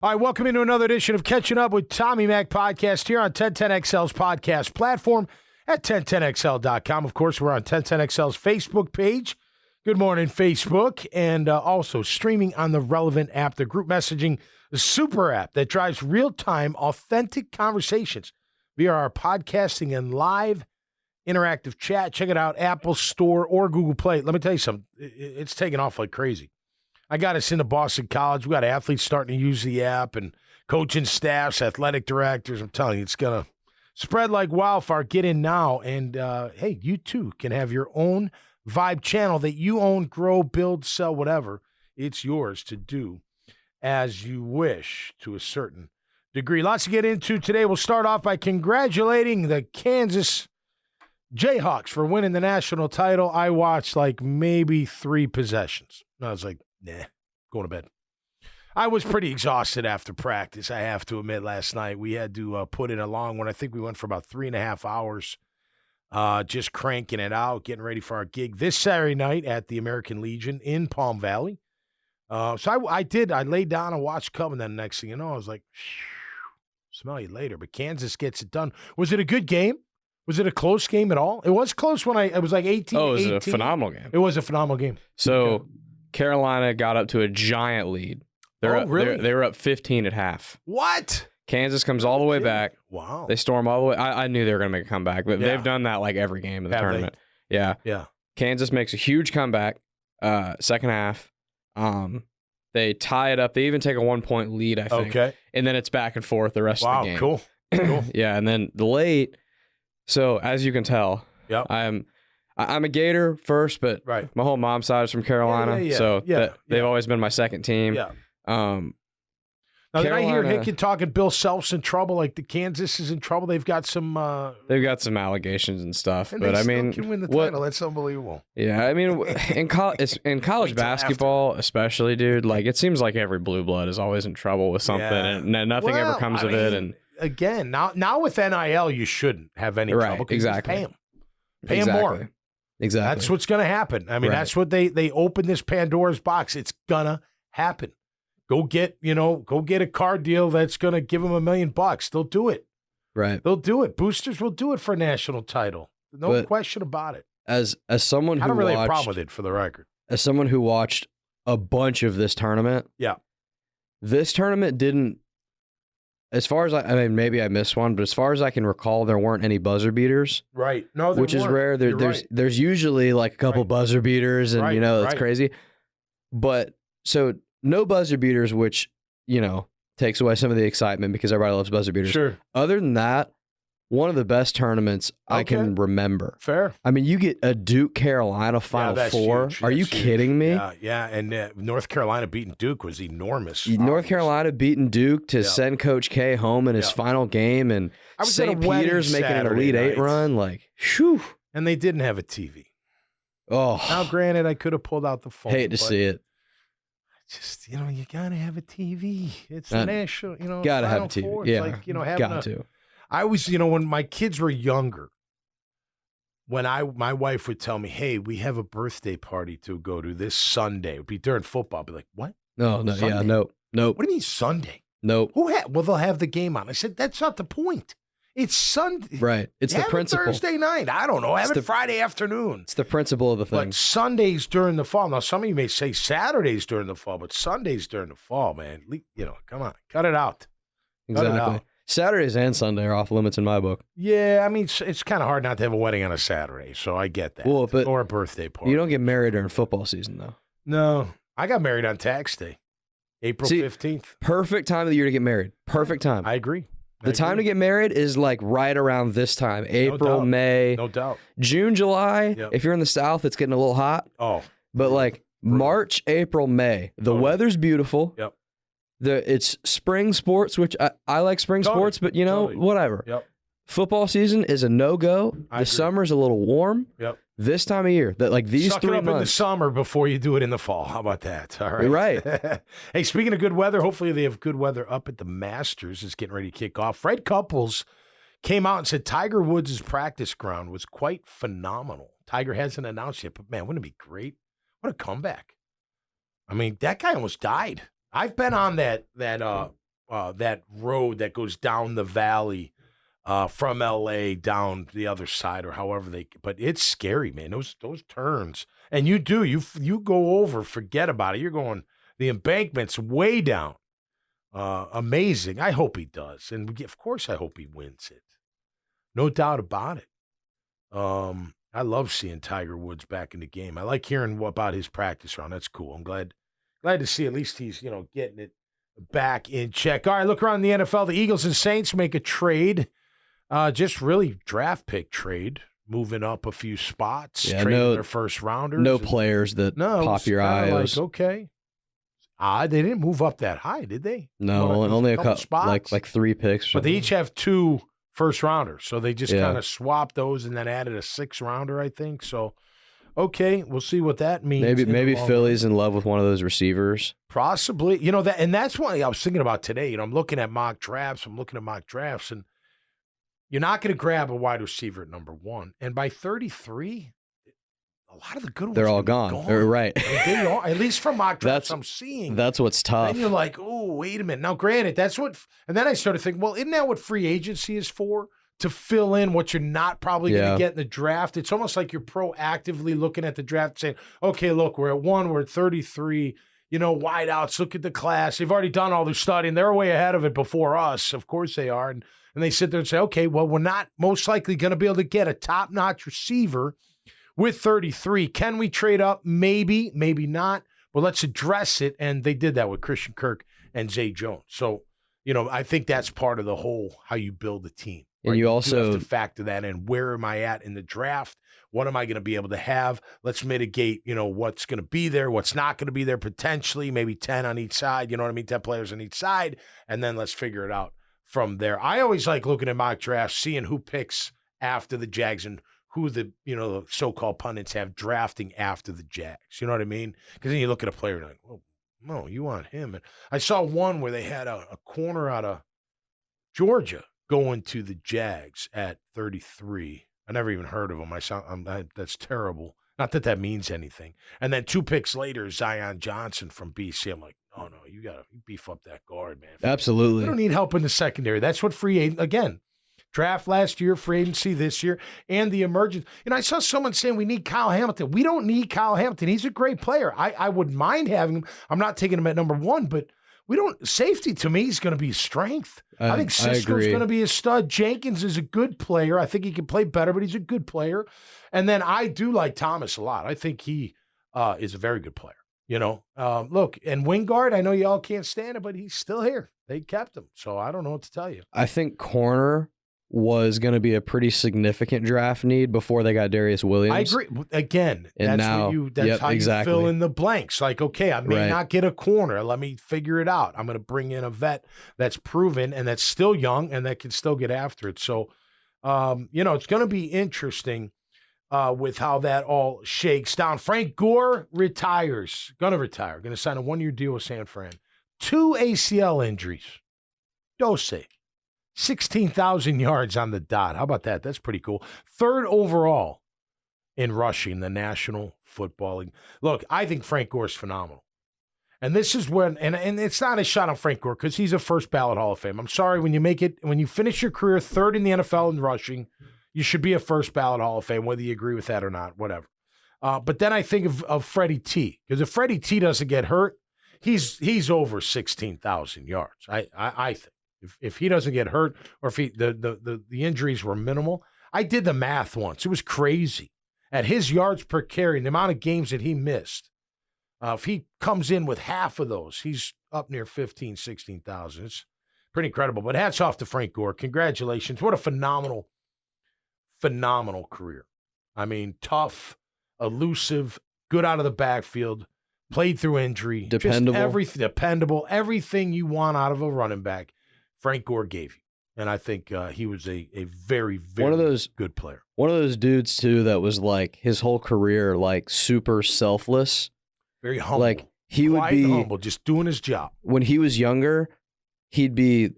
All right, welcome into another edition of Catching Up with Tommy Mac podcast here on 1010XL's podcast platform at 1010XL.com. Of course, we're on 1010XL's Facebook page. Good morning, Facebook, and also streaming on the relevant app, the group messaging super app that drives real-time, authentic conversations via our podcasting and live interactive chat. Check it out, Apple Store or Google Play. Let me tell you something. It's taking off like crazy. I got us into Boston College. We got athletes starting to use the app and coaching staffs, athletic directors. I'm telling you, it's going to spread like wildfire. Get in now. And, hey, you too can have your own Vibe channel that you own, grow, build, sell, whatever. It's yours to do as you wish to a certain degree. Lots to get into today. We'll start off by congratulating the Kansas Jayhawks for winning the national title. I watched like maybe 3 possessions. I was like, nah, going to bed. I was pretty exhausted after practice, I have to admit, last night. We had to put in a long one. I think we went for about 3.5 hours, just cranking it out, getting ready for our gig this Saturday night at the American Legion in Palm Valley. So I laid down and watched come, and then next thing you know, I was like, smell you later. But Kansas gets it done. Was it a good game? Was it a close game at all? It was close when it was like 18-18. Oh, it was a phenomenal game. It was a phenomenal game. So okay. Carolina got up to a giant lead. Really? They were up 15 at half. What? Kansas comes all the way back. Wow. They storm all the way. I knew they were going to make a comeback, but they've done that like every game of the tournament. Yeah. Yeah. Kansas makes a huge comeback second half. They tie it up. They even take a 1-point lead, I think. Okay. And then it's back and forth the rest of the game. Cool. Yeah, and then the late. So as you can tell, yep. I'm a Gator first, but my whole mom's side is from Carolina, so they've always been my second team. Yeah. Now, did I hear Hickey talking Bill Self's in trouble? Like the Kansas is in trouble. They've got some allegations and stuff. And but they I mean, can win the title. That's unbelievable. Yeah, I mean, in college basketball, especially, dude, like it seems like every blue blood is always in trouble with something, and nothing ever comes of it. And again, now with NIL, you shouldn't have any trouble. Exactly. You just pay them more. Exactly. That's what's going to happen. I mean, that's what they open this Pandora's box. It's gonna happen. Go get a car deal that's going to give them $1 million. They'll do it. Right. They'll do it. Boosters will do it for a national title. No question about it. As someone who I don't really have a problem with it, for the record. As someone who watched a bunch of this tournament, this tournament didn't. As far as I mean, maybe I missed one, but as far as I can recall, there weren't any buzzer beaters. Right. No, which is rare. There's usually like a couple buzzer beaters, and that's crazy. But so no buzzer beaters, which takes away some of the excitement because everybody loves buzzer beaters. Sure. Other than that, one of the best tournaments I can remember. Fair. I mean, you get a Duke Carolina Final Four. Huge. Are you kidding me? Yeah. And North Carolina beating Duke was enormous. North Carolina beating Duke to send Coach K home in his final game, and St. Peter's making an Elite Eight run. Like, whew. And they didn't have a TV. Oh. Now, granted, I could have pulled out the phone. Hate to see it. Just, you gotta have a TV. It's the national, gotta have a TV. Four. Yeah, it's like, having to. I was, when my kids were younger, when my wife would tell me, "Hey, we have a birthday party to go to this Sunday." It would be during football. I'd be like, "What? No, Sunday? yeah, nope. What do you mean Sunday? Nope. Well, they'll have the game on." I said, "That's not the point. It's Sunday. Right. It's the principle. Thursday night. I don't know. Have it Friday afternoon. It's the principle of the thing. But Sundays during the fall. Now, some of you may say Saturdays during the fall, but Sundays during the fall, man. Come on, cut it out. Exactly. Cut it out. Saturdays and Sunday are off limits in my book. Yeah, I mean, it's kind of hard not to have a wedding on a Saturday, so I get that. Well, but or a birthday party. You don't get married during football season, though. No. I got married on tax day, April 15th. Perfect time of the year to get married. Perfect time. I agree. The time to get married is like right around this time. April, May. No doubt. June, July. Yep. If you're in the South, it's getting a little hot. Oh. But like March, April, May. The weather's beautiful. Yep. It's spring sports, which I like spring sports, but whatever. Yep. Football season is a no-go. The summer's a little warm. Yep. This time of year, that like these Suck 3 it up months. in the summer before you do it in the fall. How about that? All right. Right. Hey, speaking of good weather, hopefully they have good weather up at the Masters. It's getting ready to kick off. Fred Couples came out and said Tiger Woods' practice ground was quite phenomenal. Tiger hasn't announced yet, but man, wouldn't it be great? What a comeback. I mean, that guy almost died. I've been on that that road that goes down the valley from L.A. down the other side or however but it's scary, man, those turns. And you go over, forget about it. You're going, the embankment's way down. Amazing. I hope he does. And of course I hope he wins it. No doubt about it. I love seeing Tiger Woods back in the game. I like hearing about his practice round. That's cool. I'm glad to see at least he's, getting it back in check. All right, look around the NFL. The Eagles and Saints make a trade. Just really draft pick trade, moving up a few spots, trading their first rounders. No players that pop your eye. Like, okay. They didn't move up that high, did they? No, only a couple spots. Like 3 picks. But they each have 2 first rounders. So they just kind of swapped those and then added a 6th rounder, I think. So, okay, we'll see what that means. Maybe Philly's in love with one of those receivers. Possibly. That's why I was thinking about today. I'm looking at mock drafts. And you're not going to grab a wide receiver at number 1. And by 33, a lot of the good ones they're all gone. They're right. They are, at least from mock drafts I'm seeing. That's what's tough. And you're like, oh, wait a minute. Now, granted, and then I started thinking, well, isn't that what free agency is for? To fill in what you're not probably going to get in the draft. It's almost like you're proactively looking at the draft saying, okay, look, we're at 1, we're at 33, wideouts, look at the class. They've already done all their studying. They're way ahead of it before us. Of course they are. And they sit there and say, okay, well, we're not most likely going to be able to get a top-notch receiver with 33. Can we trade up? Maybe, maybe not. But let's address it. And they did that with Christian Kirk and Zay Jones. So, I think that's part of the whole how you build a team. Right? And you also have to factor that in. Where am I at in the draft? What am I going to be able to have? Let's mitigate, what's going to be there, what's not going to be there potentially, maybe 10 on each side, 10 players on each side, and then let's figure it out from there. I always like looking at mock drafts, seeing who picks after the Jags and who the, the so-called pundits have drafting after the Jags. You know what I mean? Because then you look at a player and you're like, oh, no, you want him. And I saw one where they had a corner out of Georgia going to the Jags at 33. I never even heard of him. That's terrible. Not that means anything. And then 2 picks later, Zion Johnson from BC. I'm like, oh, no, you got to beef up that guard, man. Absolutely. You don't need help in the secondary. That's what free agent, again, draft last year, free agency this year, and the emergence. I saw someone saying we need Kyle Hamilton. We don't need Kyle Hamilton. He's a great player. I wouldn't mind having him. I'm not taking him at number 1, but safety to me is going to be strength. I think Cisco's going to be a stud. Jenkins is a good player. I think he can play better, but he's a good player. And then I do like Thomas a lot. I think he is a very good player. Look, and Wingard, I know y'all can't stand it, but he's still here. They kept him. So I don't know what to tell you. I think corner was going to be a pretty significant draft need before they got Darius Williams. I agree. Again, that's how you fill in the blanks. Like, okay, I may not get a corner. Let me figure it out. I'm going to bring in a vet that's proven and that's still young and that can still get after it. So, it's going to be interesting with how that all shakes down. Frank Gore retires. Going to retire. Going to sign a 1-year deal with San Fran. 2 ACL injuries. Dose. 16,000 yards on the dot. How about that? That's pretty cool. 3rd overall in rushing the National Football League. Look, I think Frank Gore's phenomenal. And this is when, and it's not a shot on Frank Gore because he's a first ballot Hall of Fame. I'm sorry, when you finish your career 3rd in the NFL in rushing, you should be a first ballot Hall of Fame, whether you agree with that or not, whatever. But then I think of Freddie T, because if Freddie T doesn't get hurt, he's over 16,000 yards. I think. If he doesn't get hurt, or if the injuries were minimal. I did the math once. It was crazy. At his yards per carry, and the amount of games that he missed, if he comes in with half of those, he's up near 15,000, 16,000. It's pretty incredible. But hats off to Frank Gore. Congratulations. What a phenomenal, phenomenal career. I mean, tough, elusive, good out of the backfield, played through injury. Dependable. Everything you want out of a running back. Frank Gore gave you. And I think he was a very, very good player. One of those dudes, too, that was like his whole career, like super selfless. Very humble. Like he would be humble, just doing his job. When he was younger, he'd be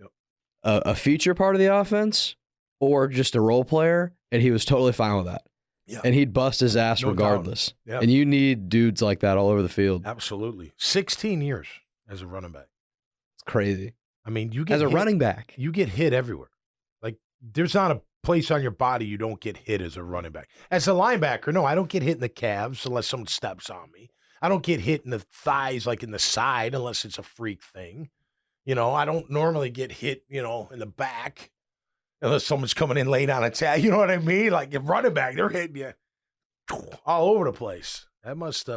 a feature part of the offense or just a role player, and he was totally fine with that. Yeah. And he'd bust his ass regardless. Yep. And you need dudes like that all over the field. Absolutely. 16 years as a running back. It's crazy. I mean, you get as a running back. You get hit everywhere. Like, there's not a place on your body you don't get hit as a running back. As a linebacker, no, I don't get hit in the calves unless someone steps on me. I don't get hit in the thighs, like in the side, unless it's a freak thing. I don't normally get hit, in the back unless someone's coming in late on a tag. You know what I mean? Like, if running back, they're hitting you all over the place. That must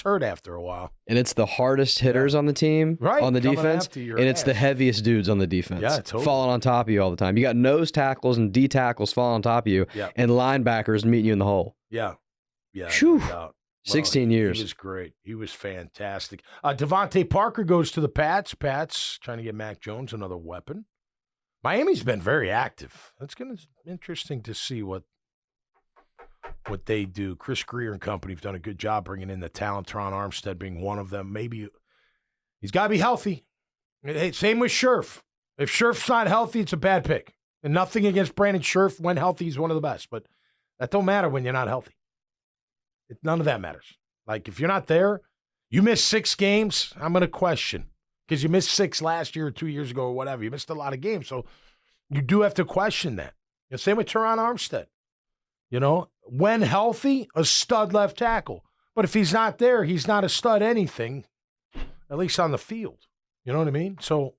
hurt after a while. And it's the hardest hitters on the team, on the defense, and it's the heaviest dudes on the defense. Yeah, totally. Falling on top of you all the time. You got nose tackles and D tackles falling on top of you, and linebackers meeting you in the hole. Yeah. Yeah. Whew. Well, 16 years. He was great. He was fantastic. Devontae Parker goes to the Pats. Pats trying to get Mac Jones another weapon. Miami's been very active. That's going to be interesting to see what they do. Chris Greer and company have done a good job bringing in the talent. Teron Armstead being one of them. Maybe he's got to be healthy. Hey, same with Scherf. If Scherf's not healthy, it's a bad pick. And nothing against Brandon Scherf. When healthy, he's one of the best. But that don't matter when you're not healthy. None of that matters. Like, if you're not there, you miss 6 games, I'm going to question. Because you missed 6 last year or 2 years ago or whatever. You missed a lot of games. So you do have to question that. Same with Teron Armstead. When healthy, a stud left tackle. But if he's not there, he's not a stud anything, at least on the field. You know what I mean? So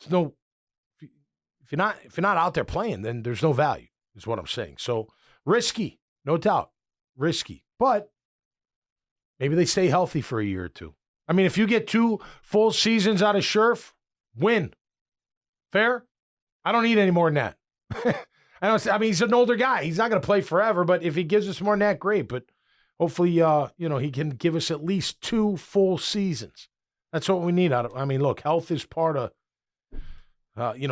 if you're not out there playing, then there's no value, is what I'm saying. So risky, no doubt. Risky. But maybe they stay healthy for a year or two. I mean, if you get 2 full seasons out of Scherf, win. Fair? I don't need any more than that. I mean, he's an older guy. He's not going to play forever, but if he gives us more than that, great. But hopefully, he can give us at least 2 full seasons. That's what we need out of. I mean, look, health is part of,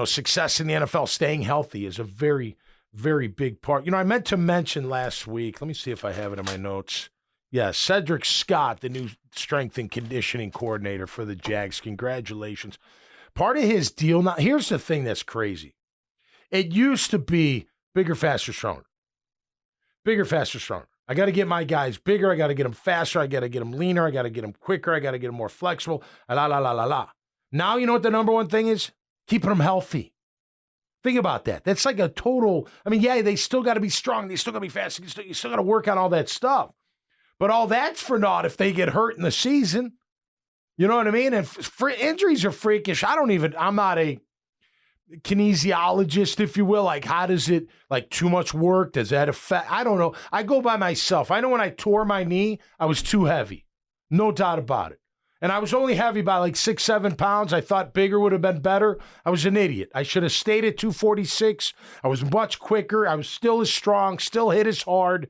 success in the NFL. Staying healthy is a very, very big part. I meant to mention last week. Let me see if I have it in my notes. Yeah, Cedric Scott, the new strength and conditioning coordinator for the Jags. Congratulations. Part of his deal. Now, here's the thing that's crazy. It used to be bigger, faster, stronger. Bigger, faster, stronger. I got to get my guys bigger. I got to get them faster. I got to get them leaner. I got to get them quicker. I got to get them more flexible. La. Now, you know what the number one thing is? Keeping them healthy. Think about that. That's like a total, they still got to be strong. They still got to be fast. You still got to work on all that stuff. But all that's for naught if they get hurt in the season. You know what I mean? And injuries are freakish. I'm not a kinesiologist, if you will. Like, how does it, like, too much work? Does that affect? I don't know. I go by myself. I know when I tore my knee, I was too heavy. No doubt about it. And I was only heavy by like 6-7 pounds. I thought bigger would have been better. I was an idiot. I should have stayed at 246. I was much quicker. I was still as strong, still hit as hard,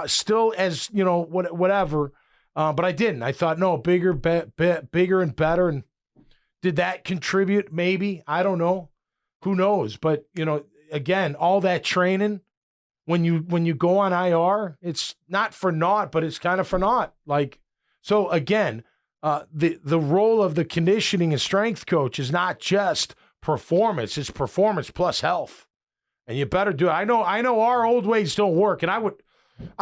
still as, whatever. But I didn't. I thought, no, bigger and better. And did that contribute? Maybe. I don't know. Who knows? But, again, all that training, when you go on IR, it's not for naught, but it's kind of for naught. Like, so again, the role of the conditioning and strength coach is not just performance, it's performance plus health. And you better do it. I know our old ways don't work, and I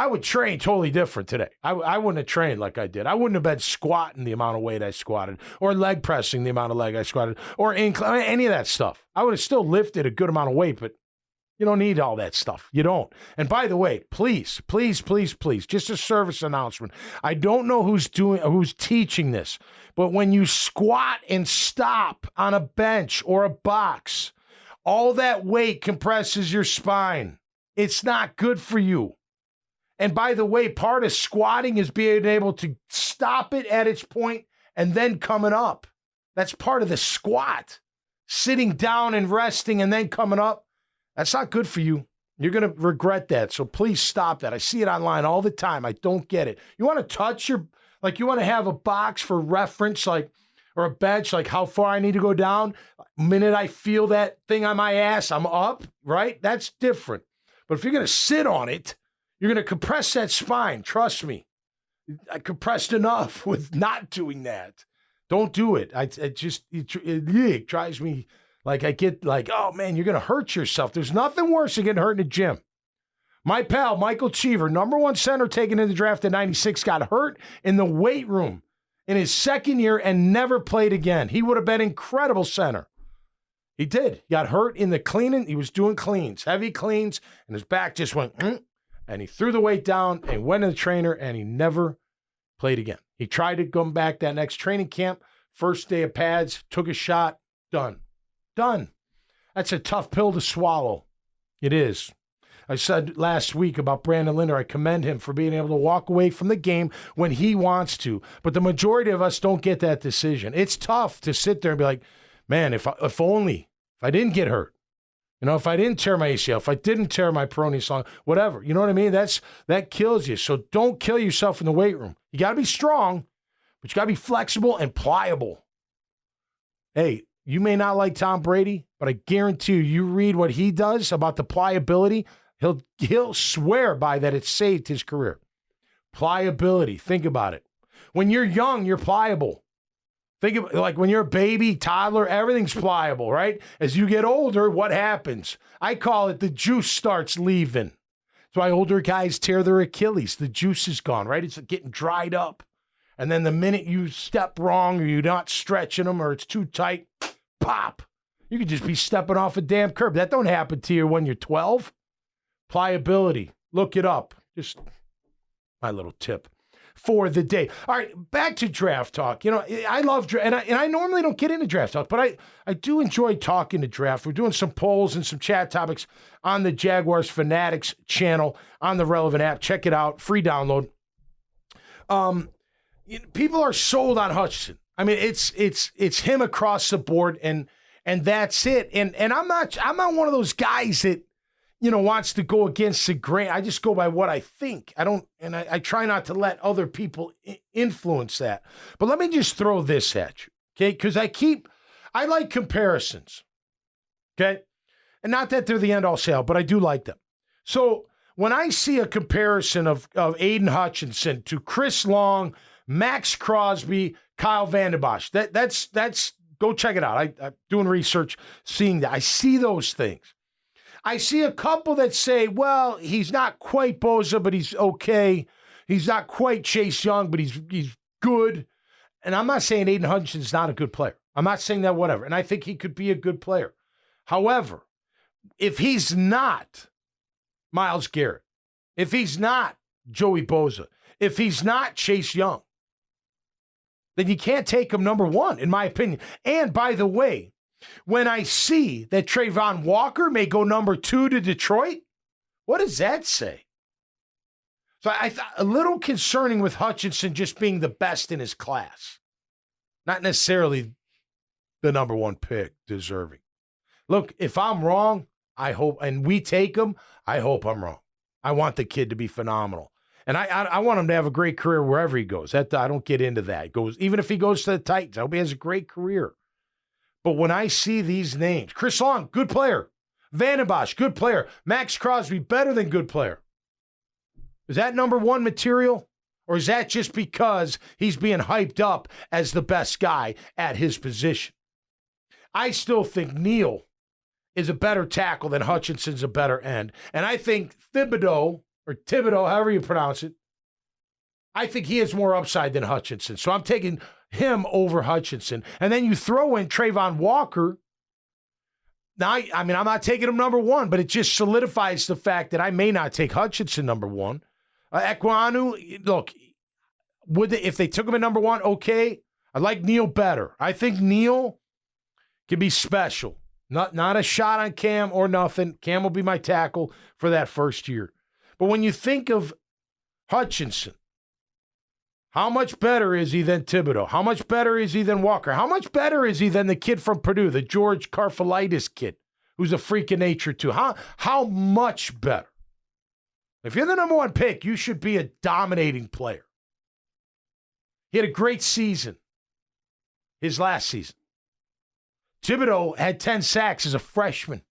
would train totally different today. I wouldn't have trained like I did. I wouldn't have been squatting the amount of weight I squatted, or leg pressing the amount of leg I squatted, or incline, any of that stuff. I would have still lifted a good amount of weight, but you don't need all that stuff. You don't. And by the way, please, just a service announcement. I don't know who's teaching this, but when you squat and stop on a bench or a box, all that weight compresses your spine. It's not good for you. And by the way, part of squatting is being able to stop it at its point and then coming up. That's part of the squat. Sitting down and resting and then coming up. That's not good for you. You're going to regret that. So please stop that. I see it online all the time. I don't get it. You want to touch you want to have a box for reference, or a bench, like how far I need to go down. The minute I feel that thing on my ass, I'm up, right? That's different. But if you're going to sit on it, you're going to compress that spine. Trust me. I compressed enough with not doing that. Don't do it. It drives me. Like, I get like, oh, man, you're going to hurt yourself. There's nothing worse than getting hurt in the gym. My pal, Michael Cheever, #1 center taken in the draft at 96, got hurt in the weight room in his second year and never played again. He would have been incredible center. He did. He got hurt in the cleaning. He was doing cleans, heavy cleans, and his back just went, and he threw the weight down and went to the trainer, and he never played again. He tried to come back that next training camp, first day of pads, took a shot, done. That's a tough pill to swallow. It is. I said last week about Brandon Linder, I commend him for being able to walk away from the game when he wants to, but the majority of us don't get that decision. It's tough to sit there and be like, man, if I didn't get hurt, if I didn't tear my ACL, if I didn't tear my peroneus long, whatever, you know what I mean? That kills you. So don't kill yourself in the weight room. You got to be strong, but you got to be flexible and pliable. Hey, you may not like Tom Brady, but I guarantee you read what he does about the pliability, he'll swear by that it saved his career. Pliability, think about it. When you're young, you're pliable. Think of like when you're a baby, toddler, everything's pliable, right? As you get older, what happens? I call it the juice starts leaving. That's why older guys tear their Achilles. The juice is gone, right? It's getting dried up. And then the minute you step wrong or you're not stretching them or it's too tight, pop. You could just be stepping off a damn curb. That don't happen to you when you're 12. Pliability. Look it up. Just my little tip for the day. All right, back to draft talk. I love draft, and I normally don't get into draft talk, but I do enjoy talking to draft. We're doing some polls and some chat topics on the Jaguars Fanatics channel on the Relevant app. Check it out, free download. People are sold on Hutchinson. I mean, it's him across the board, and that's it. And I'm not one of those guys that wants to go against the grain. I just go by what I think. I try not to let other people influence that. But let me just throw this at you, okay? Because I like comparisons, okay? And not that they're the end-all sale, but I do like them. So when I see a comparison of Aiden Hutchinson to Chris Long, Max Crosby, Kyle Van Der Bosch, that's go check it out. I'm doing research, seeing that. I see those things. I see a couple that say, well, he's not quite Bosa, but he's okay. He's not quite Chase Young, but he's good. And I'm not saying Aiden Hutchinson's not a good player. I'm not saying that, whatever. And I think he could be a good player. However, if he's not Myles Garrett, if he's not Joey Bosa, if he's not Chase Young, then you can't take him number one, in my opinion. And by the way, when I see that Trayvon Walker may go number 2 to Detroit, what does that say? So I thought a little concerning with Hutchinson just being the best in his class. Not necessarily the number 1 pick deserving. Look, if I'm wrong, I hope, and we take him, I hope I'm wrong. I want the kid to be phenomenal. And I want him to have a great career wherever he goes. I don't get into that. Even if he goes to the Titans, I hope he has a great career. But when I see these names, Chris Long, good player. Van Der Bosch, good player. Max Crosby, better than good player. Is that number 1 material? Or is that just because he's being hyped up as the best guy at his position? I still think Neal is a better tackle than Hutchinson's a better end. And I think Thibodeau, however you pronounce it, I think he has more upside than Hutchinson. So I'm taking him over Hutchinson. And then you throw in Trayvon Walker. Now, I'm not taking him number 1, but it just solidifies the fact that I may not take Hutchinson number 1. Ekwonu, look, if they took him at number 1, okay. I like Neal better. I think Neal can be special. Not a shot on Cam or nothing. Cam will be my tackle for that first year. But when you think of Hutchinson, how much better is he than Thibodeau? How much better is he than Walker? How much better is he than the kid from Purdue, the George Karfalitis kid, who's a freak of nature too? How much better? If you're the number 1 pick, you should be a dominating player. He had a great season, his last season. Thibodeau had 10 sacks as a freshman.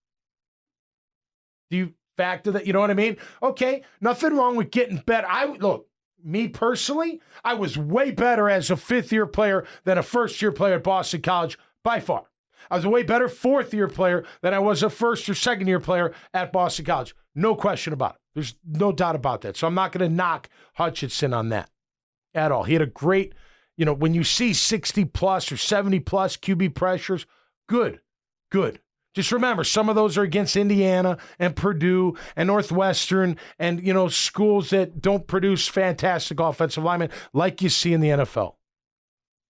Do you factor that? You know what I mean? Okay, nothing wrong with getting better. Look, me personally, I was way better as a 5th-year player than a first-year player at Boston College, by far. I was a way better 4th-year player than I was a 1st or 2nd-year player at Boston College. No question about it. There's no doubt about that. So I'm not going to knock Hutchinson on that at all. He had a great, when you see 60 plus or 70 plus QB pressures, good. Just remember, some of those are against Indiana and Purdue and Northwestern and, schools that don't produce fantastic offensive linemen like you see in the NFL.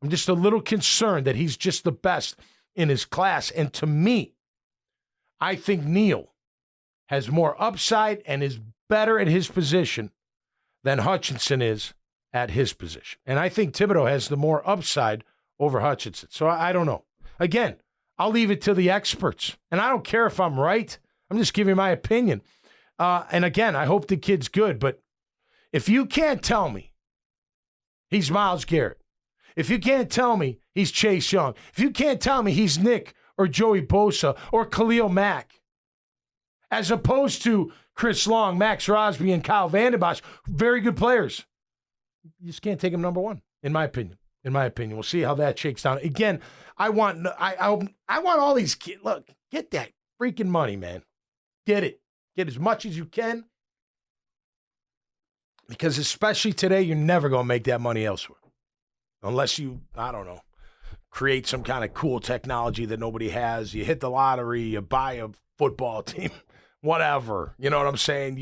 I'm just a little concerned that he's just the best in his class. And to me, I think Neal has more upside and is better at his position than Hutchinson is at his position. And I think Thibodeau has the more upside over Hutchinson. So I don't know. Again, I'll leave it to the experts. And I don't care if I'm right. I'm just giving my opinion. And again, I hope the kid's good. But if you can't tell me he's Myles Garrett, if you can't tell me he's Chase Young, if you can't tell me he's Nick or Joey Bosa or Khalil Mack, as opposed to Chris Long, Max Crosby, and Kyle Vanden Bosch, very good players, you just can't take him number one, in my opinion. We'll see how that shakes down. Again, I want all these kids. Look, get that freaking money, man. Get it. Get as much as you can. Because especially today, you're never going to make that money elsewhere. Unless you, I don't know, create some kind of cool technology that nobody has. You hit the lottery, you buy a football team, whatever. You know what I'm saying?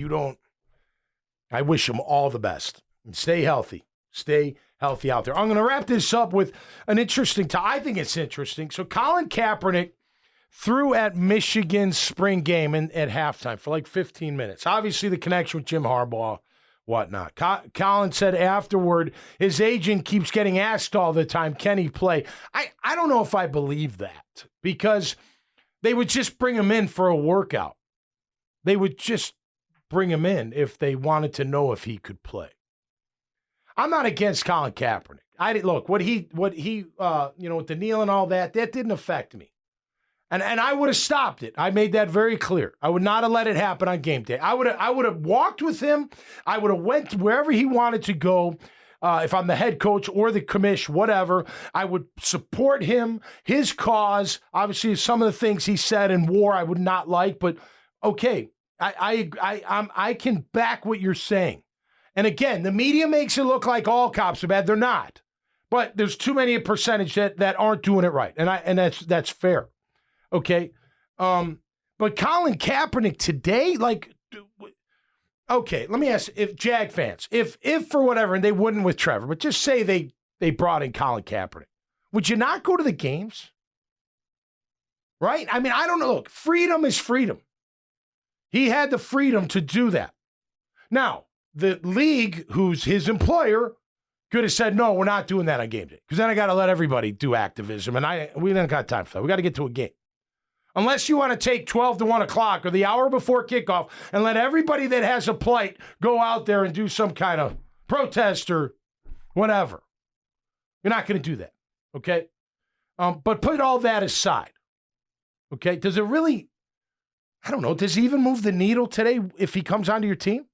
I wish them all the best. And stay healthy. Stay healthy out there. I'm going to wrap this up with an interesting I think it's interesting. So Colin Kaepernick threw at Michigan's spring game at halftime for like 15 minutes. Obviously, the connection with Jim Harbaugh, whatnot. Colin said afterward, his agent keeps getting asked all the time, can he play? I don't know if I believe that, because they would just bring him in for a workout. They would just bring him in if they wanted to know if he could play. I'm not against Colin Kaepernick. Look, what he with the kneel and all that didn't affect me. And I would have stopped it. I made that very clear. I would not have let it happen on game day. I would have walked with him. I would have went wherever he wanted to go. If I'm the head coach or the commish, whatever, I would support him, his cause. Obviously, some of the things he said and wore I would not like, but okay, I can back what you're saying. And again, the media makes it look like all cops are bad. They're not. But there's too many a percentage that aren't doing it right. And that's fair. Okay. But Colin Kaepernick today, okay, let me ask, if Jag fans, if for whatever, and they wouldn't with Trevor, but just say they brought in Colin Kaepernick, would you not go to the games? Right? I mean, I don't know. Look, freedom is freedom. He had the freedom to do that. Now, the league, who's his employer, could have said, no, we're not doing that on game day. Because then I got to let everybody do activism, and we don't got time for that. We got to get to a game. Unless you want to take 12 to 1 o'clock or the hour before kickoff and let everybody that has a plight go out there and do some kind of protest or whatever. You're not going to do that, okay? But put all that aside, okay? Does it really, I don't know, does he even move the needle today if he comes onto your team?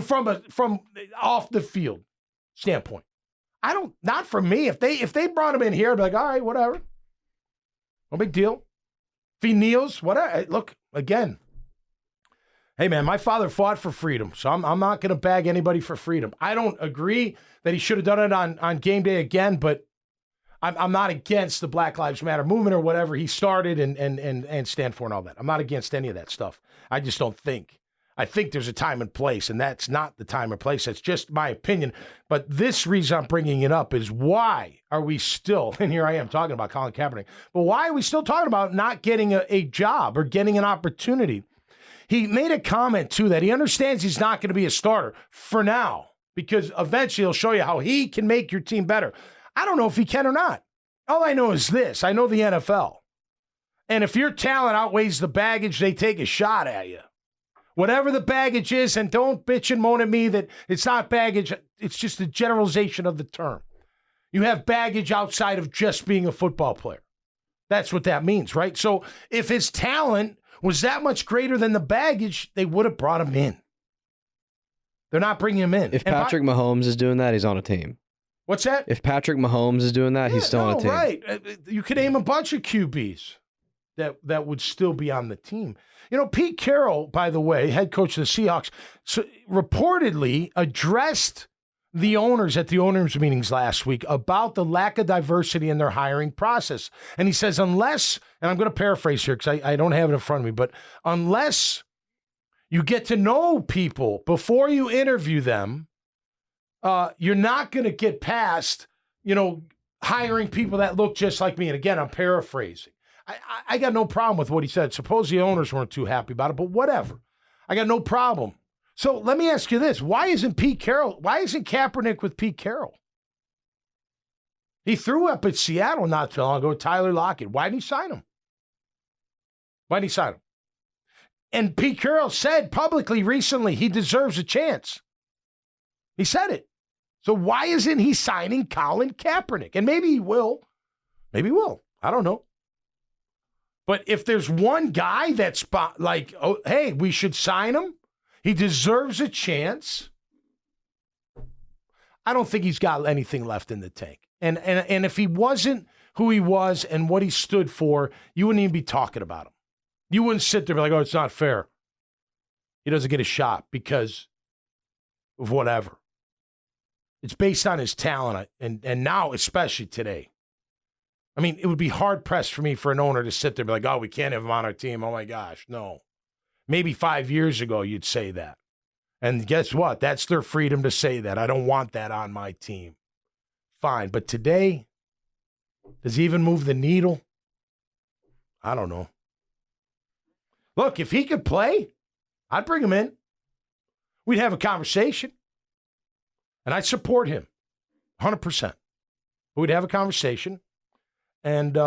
From off the field standpoint. Not for me. If they brought him in here, I'd be like, all right, whatever. No big deal. If he kneels, whatever. Look, again, hey, man, my father fought for freedom, so I'm not going to bag anybody for freedom. I don't agree that he should have done it on game day again, but I'm not against the Black Lives Matter movement or whatever he started and stand for and all that. I'm not against any of that stuff. I just don't think. I think there's a time and place, and that's not the time or place. That's just my opinion. But this reason I'm bringing it up is why are we still, and here I am talking about Colin Kaepernick, but why are we still talking about not getting a job or getting an opportunity? He made a comment, too, that he understands he's not going to be a starter for now, because eventually he'll show you how he can make your team better. I don't know if he can or not. All I know is this. I know the NFL. And if your talent outweighs the baggage, they take a shot at you. Whatever the baggage is, and don't bitch and moan at me that it's not baggage, it's just a generalization of the term. You have baggage outside of just being a football player. That's what that means, right? So if his talent was that much greater than the baggage, they would have brought him in. They're not bringing him in. If Patrick Mahomes is doing that, he's on a team. What's that? If Patrick Mahomes is doing that, he's still on a team. Right. You could name a bunch of QBs that would still be on the team. Pete Carroll, by the way, head coach of the Seahawks, reportedly addressed the owners at the owners' meetings last week about the lack of diversity in their hiring process. And he says, unless, and I'm going to paraphrase here because I don't have it in front of me, but unless you get to know people before you interview them, you're not going to get past, hiring people that look just like me. And again, I'm paraphrasing. I got no problem with what he said. Suppose the owners weren't too happy about it, but whatever. I got no problem. So let me ask you this. Why isn't Kaepernick with Pete Carroll? He threw up at Seattle not too long ago with Tyler Lockett. Why didn't he sign him? And Pete Carroll said publicly recently he deserves a chance. He said it. So why isn't he signing Colin Kaepernick? And maybe he will. Maybe he will. I don't know. But if there's one guy that's like, oh, hey, we should sign him. He deserves a chance. I don't think he's got anything left in the tank. And if he wasn't who he was and what he stood for, you wouldn't even be talking about him. You wouldn't sit there and be like, oh, it's not fair. He doesn't get a shot because of whatever. It's based on his talent, and now, especially today. I mean, it would be hard-pressed for me for an owner to sit there and be like, oh, we can't have him on our team. Oh, my gosh, no. Maybe 5 years ago you'd say that. And guess what? That's their freedom to say that. I don't want that on my team. Fine. But today, does he even move the needle? I don't know. Look, if he could play, I'd bring him in. We'd have a conversation. And I'd support him 100%. We'd have a conversation. And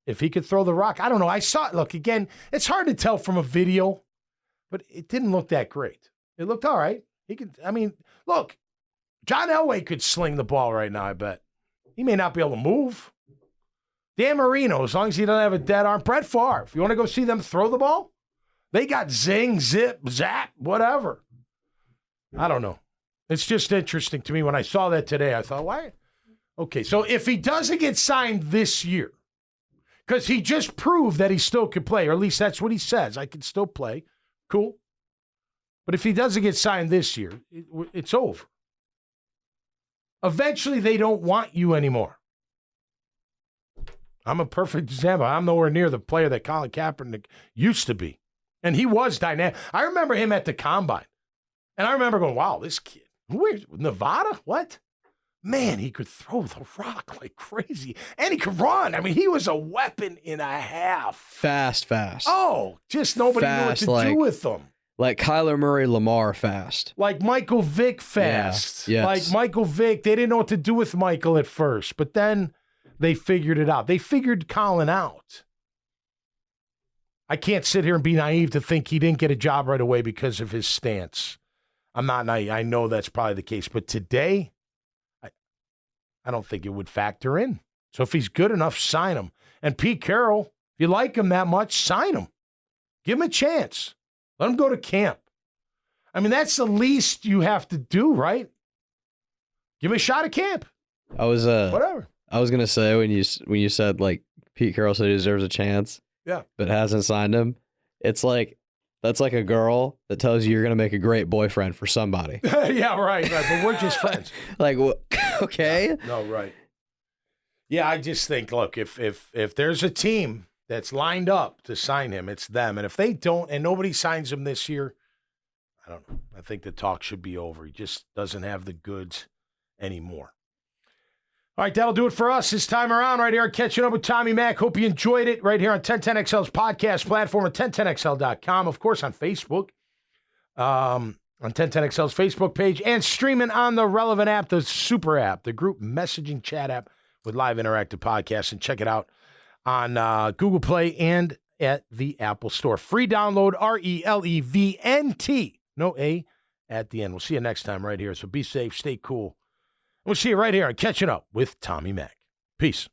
if he could throw the rock, I don't know. I saw it. Look, again, it's hard to tell from a video, but it didn't look that great. It looked all right. Look, John Elway could sling the ball right now, I bet. He may not be able to move. Dan Marino, as long as he doesn't have a dead arm. Brett Favre, if you want to go see them throw the ball, they got zing, zip, zap, whatever. I don't know. It's just interesting to me. When I saw that today, I thought, why? Okay, so if he doesn't get signed this year, because he just proved that he still could play, or at least that's what he says, I can still play, cool. But if he doesn't get signed this year, it's over. Eventually, they don't want you anymore. I'm a perfect example. I'm nowhere near the player that Colin Kaepernick used to be. And he was dynamic. I remember him at the Combine. And I remember going, wow, this kid, where's Nevada? What? Man, he could throw the rock like crazy. And he could run. I mean, he was a weapon and a half. Fast. Oh, just nobody knew what to do with him. Like Kyler Murray, Lamar fast. Like Michael Vick fast. Yeah, Like yes. Michael Vick. They didn't know what to do with Michael at first, but then they figured it out. They figured Colin out. I can't sit here and be naive to think he didn't get a job right away because of his stance. I'm not naive. I know that's probably the case. But today, I don't think it would factor in. So if he's good enough, sign him. And Pete Carroll, if you like him that much, sign him. Give him a chance. Let him go to camp. I mean, that's the least you have to do, right? Give him a shot at camp. Whatever. I was gonna say when you said like Pete Carroll said he deserves a chance, yeah, but hasn't signed him. It's like that's like a girl that tells you you're gonna make a great boyfriend for somebody. Yeah, right. But we're just friends. Like, okay. No, right. Yeah, I just think, look, if there's a team that's lined up to sign him, it's them. And if they don't, and nobody signs him this year, I don't know. I think the talk should be over. He just doesn't have the goods anymore. All right, that'll do it for us this time around right here on Catching Up with Tommy Mack. Hope you enjoyed it right here on 1010XL's podcast platform at 1010XL.com. Of course, on Facebook, on 1010XL's Facebook page, and streaming on the relevant app, the super app, the group messaging chat app with live interactive podcasts. And check it out on Google Play and at the Apple Store. Free download, RELEVNT. No A at the end. We'll see you next time right here. So be safe, stay cool. We'll see you right here on Catching Up with Tommy Mack. Peace.